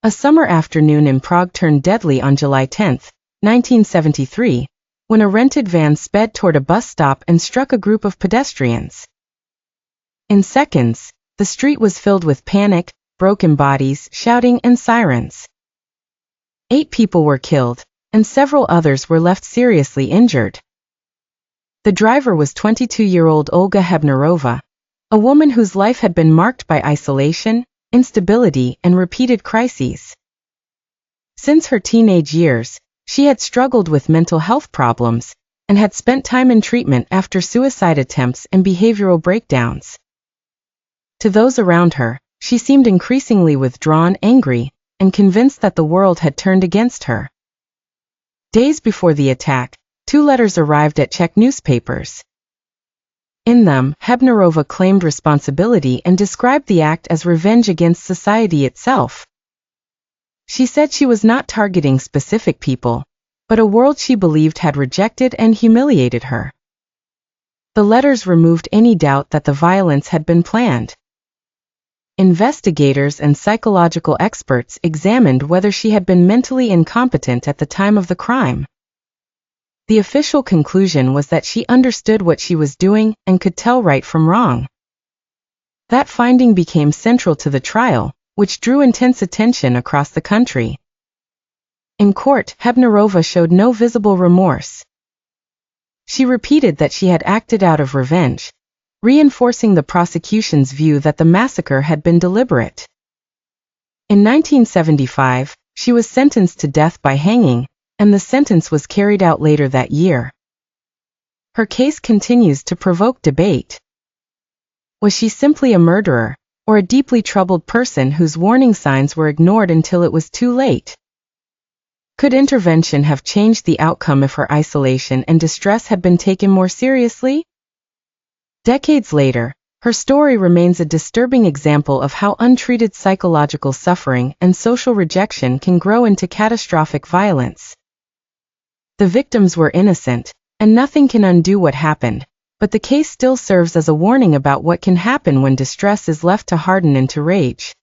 A summer afternoon in Prague turned deadly on July 10, 1973, when a rented van sped toward a bus stop and struck a group of pedestrians. In seconds, the street was filled with panic, broken bodies, shouting, and sirens. 8 people were killed, and several others were left seriously injured. The driver was 22-year-old Olga Hebnerova, a woman whose life had been marked by isolation, instability, and repeated crises. Since her teenage years, she had struggled with mental health problems and had spent time in treatment after suicide attempts and behavioral breakdowns. To those around her, she seemed increasingly withdrawn, angry, and convinced that the world had turned against her. Days before the attack, 2 letters arrived at Czech newspapers. In them, Hebnerova claimed responsibility and described the act as revenge against society itself. She said she was not targeting specific people, but a world she believed had rejected and humiliated her. The letters removed any doubt that the violence had been planned. Investigators and psychological experts examined whether she had been mentally incompetent at the time of the crime. The official conclusion was that she understood what she was doing and could tell right from wrong. That finding became central to the trial, which drew intense attention across the country. In court, Hebnerova showed no visible remorse. She repeated that she had acted out of revenge, reinforcing the prosecution's view that the massacre had been deliberate. In 1975, she was sentenced to death by hanging, and the sentence was carried out later that year. Her case continues to provoke debate. Was she simply a murderer, or a deeply troubled person whose warning signs were ignored until it was too late? Could intervention have changed the outcome if her isolation and distress had been taken more seriously? Decades later, her story remains a disturbing example of how untreated psychological suffering and social rejection can grow into catastrophic violence. The victims were innocent, and nothing can undo what happened, but the case still serves as a warning about what can happen when distress is left to harden into rage.